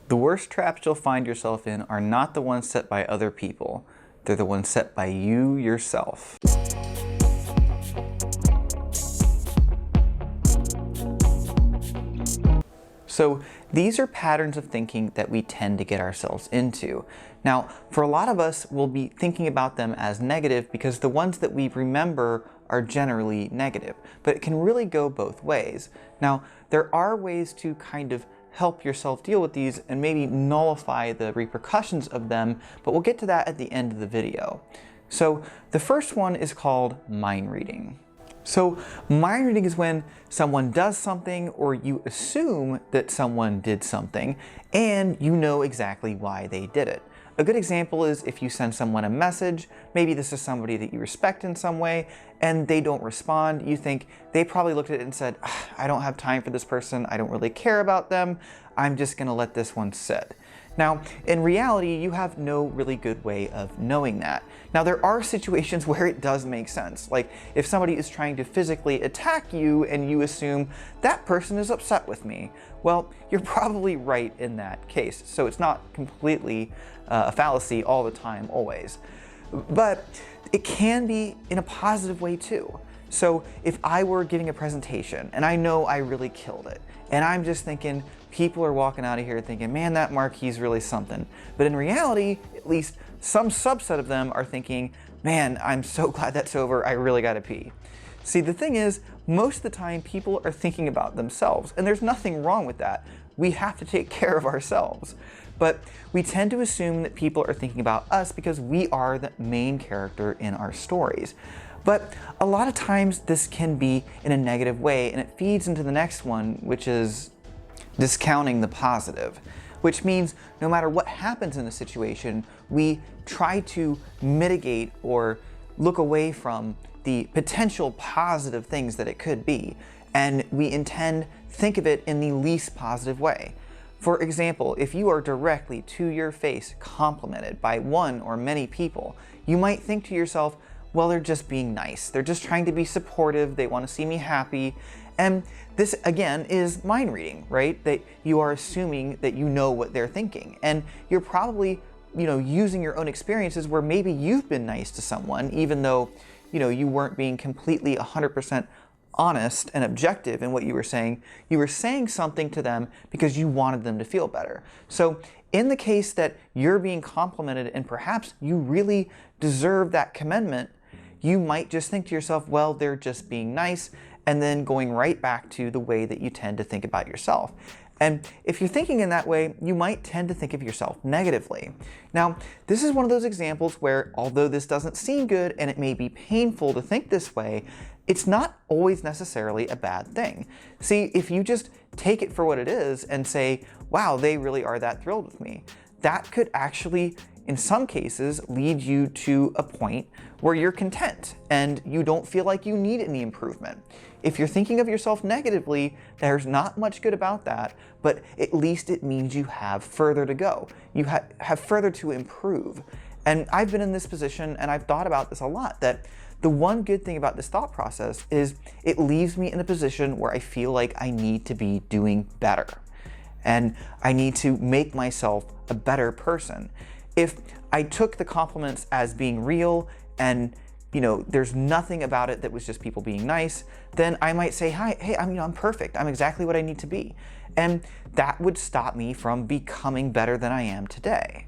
The worst traps you'll find yourself in are not the ones set by other people. They're the ones set by you yourself. So these are patterns of thinking that we tend to get ourselves into. Now, for a lot of us, we'll be thinking about them as negative because the ones that we remember are generally negative, but it can really go both ways. Now, there are ways to kind of help yourself deal with these and maybe nullify the repercussions of them, but we'll get to that at the end of the video. So the first one is called mind reading. So mind reading is when someone does something or you assume that someone did something and you know exactly why they did it. A good example is if you send someone a message, maybe this is somebody that you respect in some way, and they don't respond, you think they probably looked at it and said, I don't have time for this person, I don't really care about them, I'm just gonna let this one sit. Now, in reality, you have no really good way of knowing that. Now, there are situations where it does make sense. Like if somebody is trying to physically attack you and you assume that person is upset with me, well, you're probably right in that case. So it's not completely a fallacy all the time, always. But it can be in a positive way too. So if I were giving a presentation and I know I really killed it, and I'm just thinking, people are walking out of here thinking, man, that Mark, he's really something. But in reality, at least some subset of them are thinking, man, I'm so glad that's over, I really gotta pee. See, the thing is, most of the time people are thinking about themselves, and there's nothing wrong with that. We have to take care of ourselves. But we tend to assume that people are thinking about us because we are the main character in our stories. But a lot of times this can be in a negative way, and it feeds into the next one, which is discounting the positive, which means no matter what happens in the situation, we try to mitigate or look away from the potential positive things that it could be, and we think of it in the least positive way. For example, if you are directly to your face complimented by one or many people, you might think to yourself, well, they're just being nice. They're just trying to be supportive. They want to see me happy. And this, again, is mind reading, right? That you are assuming that you know what they're thinking. And you're probably, using your own experiences where maybe you've been nice to someone, even though, you weren't being completely 100% honest and objective in what you were saying. You were saying something to them because you wanted them to feel better. So in the case that you're being complimented and perhaps you really deserve that commendation, you might just think to yourself, well, they're just being nice, and then going right back to the way that you tend to think about yourself. And if you're thinking in that way, you might tend to think of yourself negatively. Now, this is one of those examples where, although this doesn't seem good and it may be painful to think this way, it's not always necessarily a bad thing. See, if you just take it for what it is and say, wow, they really are that thrilled with me, that could actually, in some cases, lead you to a point where you're content and you don't feel like you need any improvement. If you're thinking of yourself negatively, there's not much good about that, but at least it means you have further to go. You have further to improve. And I've been in this position and I've thought about this a lot, that the one good thing about this thought process is it leaves me in a position where I feel like I need to be doing better. And I need to make myself a better person. If I took the compliments as being real and there's nothing about it that was just people being nice, then I might say, hey, I'm perfect. I'm exactly what I need to be. And that would stop me from becoming better than I am today.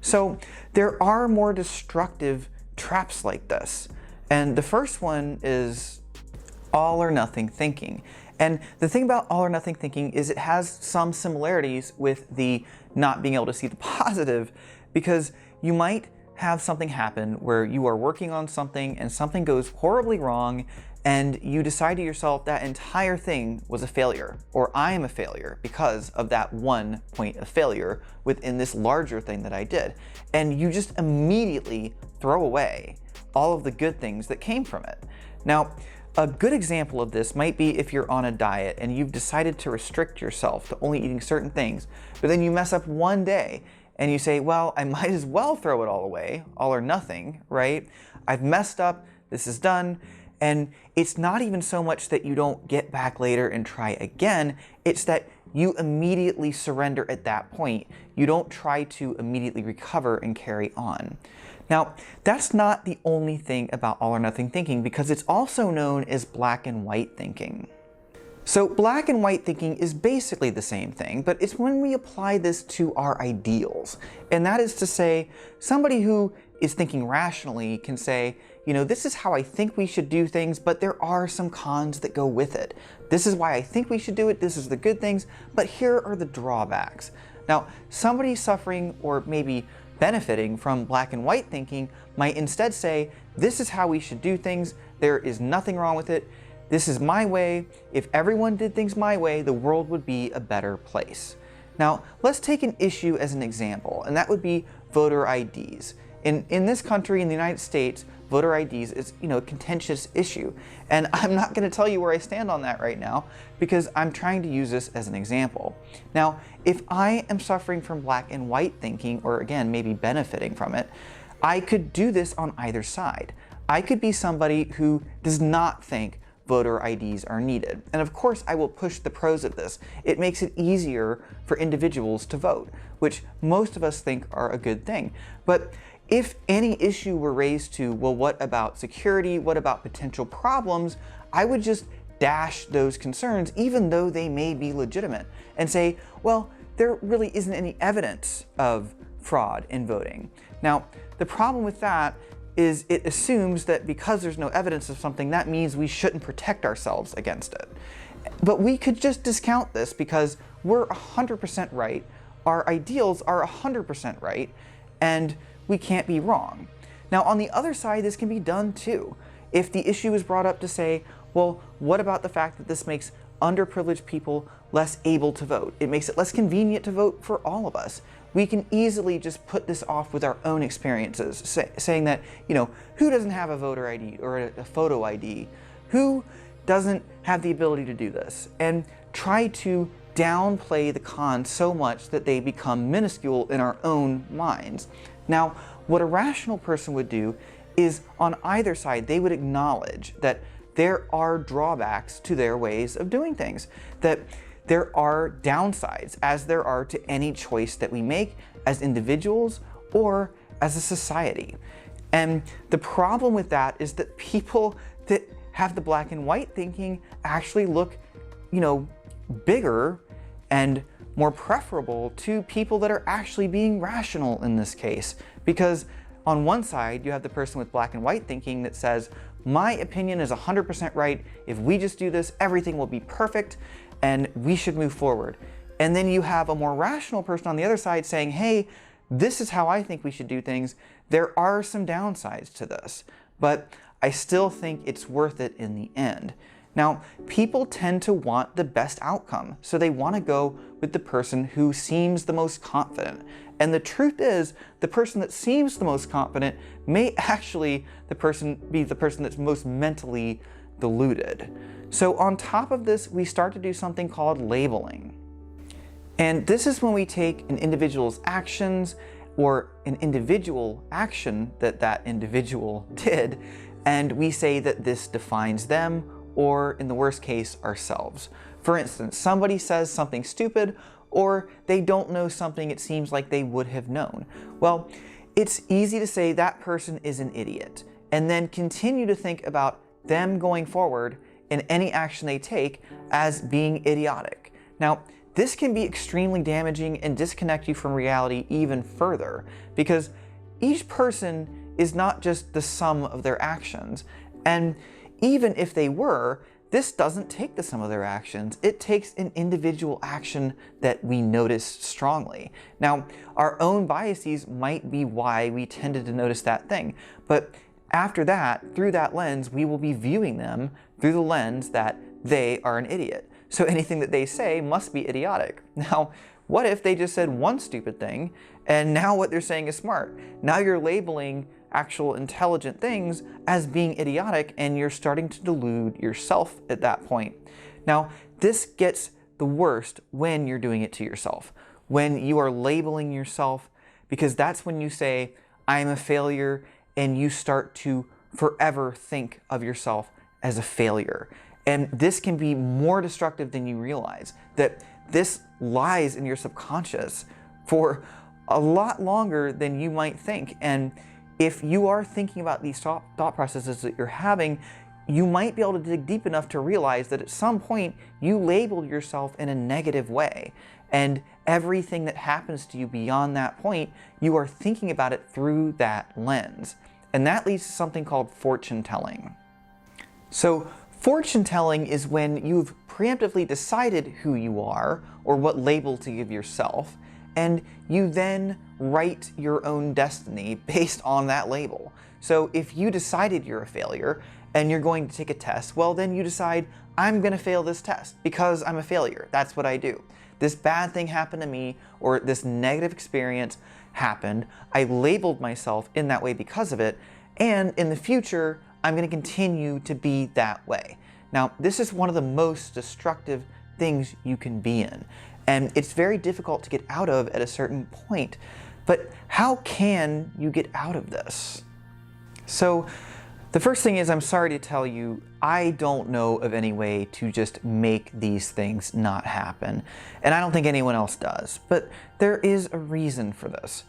So there are more destructive traps like this. And the first one is all or nothing thinking. And the thing about all or nothing thinking is it has some similarities with the not being able to see the positive, because you might have something happen where you are working on something and something goes horribly wrong and you decide to yourself that entire thing was a failure, or I am a failure because of that one point of failure within this larger thing that I did. And you just immediately throw away all of the good things that came from it. Now, a good example of this might be if you're on a diet and you've decided to restrict yourself to only eating certain things, but then you mess up one day and you say, well, I might as well throw it all away, all or nothing, right? I've messed up, this is done. And it's not even so much that you don't get back later and try again, it's that you immediately surrender at that point. You don't try to immediately recover and carry on. Now, that's not the only thing about all or nothing thinking, because it's also known as black and white thinking. So black and white thinking is basically the same thing, but it's when we apply this to our ideals. And that is to say, somebody who is thinking rationally can say, you know, this is how I think we should do things, but there are some cons that go with it. This is why I think we should do it, this is the good things, but here are the drawbacks. Now, somebody suffering or maybe benefiting from black and white thinking might instead say, this is how we should do things, there is nothing wrong with it, this is my way, if everyone did things my way, the world would be a better place. Now, let's take an issue as an example, and that would be voter IDs. In this country, in the United States, voter IDs is, you know, a contentious issue. And I'm not going to tell you where I stand on that right now, because I'm trying to use this as an example. Now, if I am suffering from black and white thinking, or again, maybe benefiting from it, I could do this on either side. I could be somebody who does not think voter IDs are needed. And of course, I will push the pros of this. It makes it easier for individuals to vote, which most of us think are a good thing. But if any issue were raised to, well, what about security? What about potential problems? I would just dash those concerns, even though they may be legitimate, and say, well, there really isn't any evidence of fraud in voting. Now, the problem with that is it assumes that because there's no evidence of something, that means we shouldn't protect ourselves against it. But we could just discount this because we're 100% right, our ideals are 100% right, and we can't be wrong. Now, on the other side, this can be done too. If the issue is brought up to say, well, what about the fact that this makes underprivileged people less able to vote? It makes it less convenient to vote for all of us. We can easily just put this off with our own experiences, saying that, you know, who doesn't have a voter ID or a photo ID? Who doesn't have the ability to do this? And try to downplay the cons so much that they become minuscule in our own minds. Now, what a rational person would do is, on either side, they would acknowledge that there are drawbacks to their ways of doing things, that there are downsides, as there are to any choice that we make as individuals or as a society. And the problem with that is that people that have the black and white thinking actually look, you know, bigger and more preferable to people that are actually being rational in this case. Because on one side, you have the person with black and white thinking that says, my opinion is 100% right, if we just do this, everything will be perfect, and we should move forward. And then you have a more rational person on the other side saying, hey, this is how I think we should do things. There are some downsides to this, but I still think it's worth it in the end. Now, people tend to want the best outcome, so they want to go with the person who seems the most confident. And the truth is, the person that seems the most confident may actually be the person that's most mentally deluded. So on top of this, we start to do something called labeling. And this is when we take an individual's actions or an individual action that that individual did, and we say that this defines them, or in the worst case, ourselves. For instance, somebody says something stupid, or they don't know something it seems like they would have known. Well, it's easy to say that person is an idiot, and then continue to think about them going forward in any action they take as being idiotic. Now, this can be extremely damaging and disconnect you from reality even further, because each person is not just the sum of their actions, and even if they were, this doesn't take the sum of their actions. It takes an individual action that we notice strongly. Now, our own biases might be why we tended to notice that thing, but after that, through that lens, we will be viewing them through the lens that they are an idiot. So anything that they say must be idiotic. Now, what if they just said one stupid thing, and now what they're saying is smart? Now you're labeling actual intelligent things as being idiotic, and you're starting to delude yourself at that point. Now, this gets the worst when you're doing it to yourself, when you are labeling yourself, because that's when you say, I'm a failure, and you start to forever think of yourself as a failure. And this can be more destructive than you realize, that this lies in your subconscious for a lot longer than you might think. And if you are thinking about these thought processes that you're having, you might be able to dig deep enough to realize that at some point you labeled yourself in a negative way. And everything that happens to you beyond that point, you are thinking about it through that lens. And that leads to something called fortune telling. So fortune telling is when you've preemptively decided who you are or what label to give yourself, and you then write your own destiny based on that label. So if you decided you're a failure and you're going to take a test, well then you decide, I'm going to fail this test because I'm a failure. That's what I do. This bad thing happened to me, or this negative experience happened. I labeled myself in that way because of it, and in the future, I'm going to continue to be that way. Now, this is one of the most destructive things you can be in, and it's very difficult to get out of at a certain point. But how can you get out of this? So, the first thing is, I'm sorry to tell you, I don't know of any way to just make these things not happen. And I don't think anyone else does. But there is a reason for this.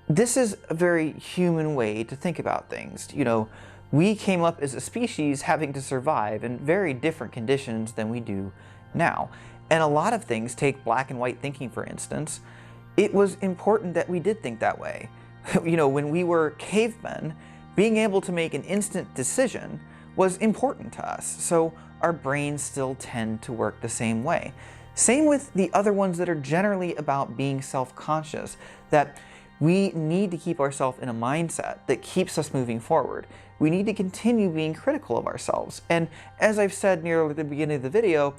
This is a very human way to think about things. You know, we came up as a species having to survive in very different conditions than we do now. And a lot of things, take black and white thinking for instance, it was important that we did think that way. You know, when we were cavemen, being able to make an instant decision was important to us, so our brains still tend to work the same way. Same with the other ones that are generally about being self-conscious, that we need to keep ourselves in a mindset that keeps us moving forward. We need to continue being critical of ourselves. And as I've said near the beginning of the video,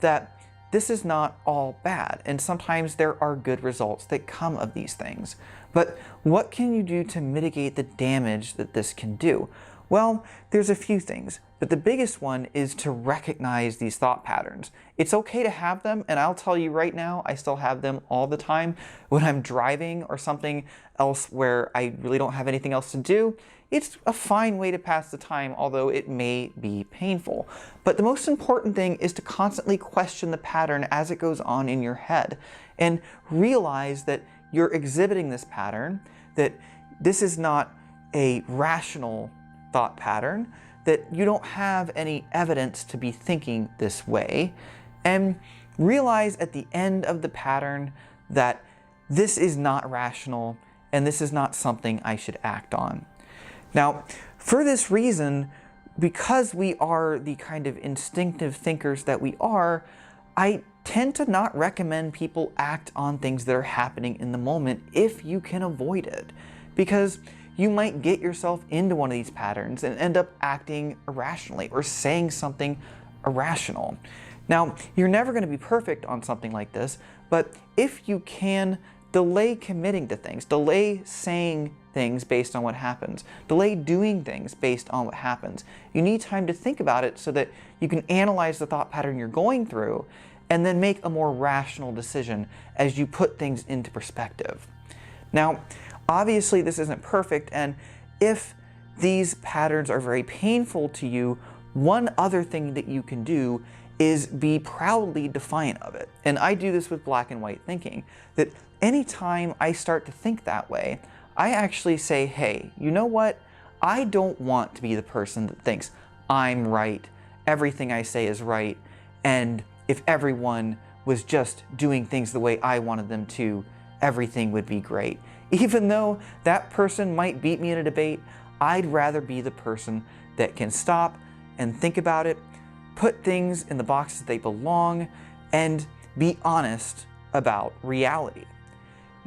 that this is not all bad, and sometimes there are good results that come of these things. But what can you do to mitigate the damage that this can do? Well, there's a few things, but the biggest one is to recognize these thought patterns. It's okay to have them, and I'll tell you right now, I still have them all the time. When I'm driving or something else where I really don't have anything else to do, it's a fine way to pass the time, although it may be painful. But the most important thing is to constantly question the pattern as it goes on in your head, and realize that you're exhibiting this pattern, that this is not a rational thought pattern, that you don't have any evidence to be thinking this way, and realize at the end of the pattern that this is not rational and this is not something I should act on. Now, for this reason, because we are the kind of instinctive thinkers that we are, I tend to not recommend people act on things that are happening in the moment if you can avoid it, because you might get yourself into one of these patterns and end up acting irrationally or saying something irrational. Now, you're never going to be perfect on something like this, but if you can, delay committing to things, delay saying things based on what happens, delay doing things based on what happens. You need time to think about it so that you can analyze the thought pattern you're going through and then make a more rational decision as you put things into perspective. Now, obviously this isn't perfect, and if these patterns are very painful to you, one other thing that you can do is be proudly defiant of it. And I do this with black and white thinking, that anytime I start to think that way, I actually say, hey, you know what? I don't want to be the person that thinks I'm right, everything I say is right, and if everyone was just doing things the way I wanted them to, everything would be great. Even though that person might beat me in a debate, I'd rather be the person that can stop and think about it, put things in the boxes they belong, and be honest about reality.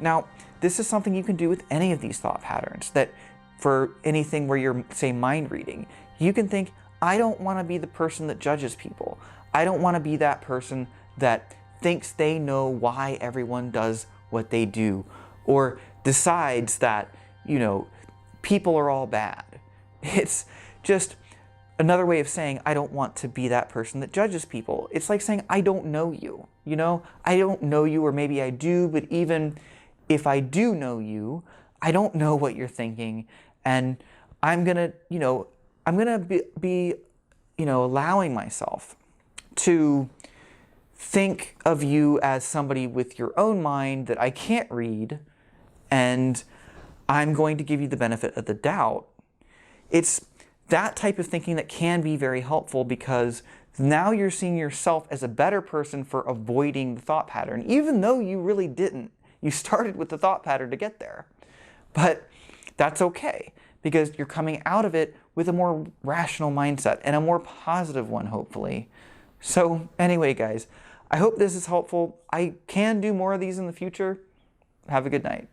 Now, this is something you can do with any of these thought patterns, that for anything where you're, say, mind reading, you can think, I don't want to be the person that judges people. I don't want to be that person that thinks they know why everyone does what they do, or decides that, you know, people are all bad. It's just another way of saying, I don't want to be that person that judges people. It's like saying, I don't know you, you know? I don't know you, or maybe I do, but even if I do know you, I don't know what you're thinking, and I'm gonna, you know, be allowing myself to think of you as somebody with your own mind that I can't read, and I'm going to give you the benefit of the doubt. It's that type of thinking that can be very helpful, because now you're seeing yourself as a better person for avoiding the thought pattern, even though you really didn't. You started with the thought pattern to get there. But that's okay, because you're coming out of it with a more rational mindset and a more positive one, hopefully. So anyway, guys, I hope this is helpful. I can do more of these in the future. Have a good night.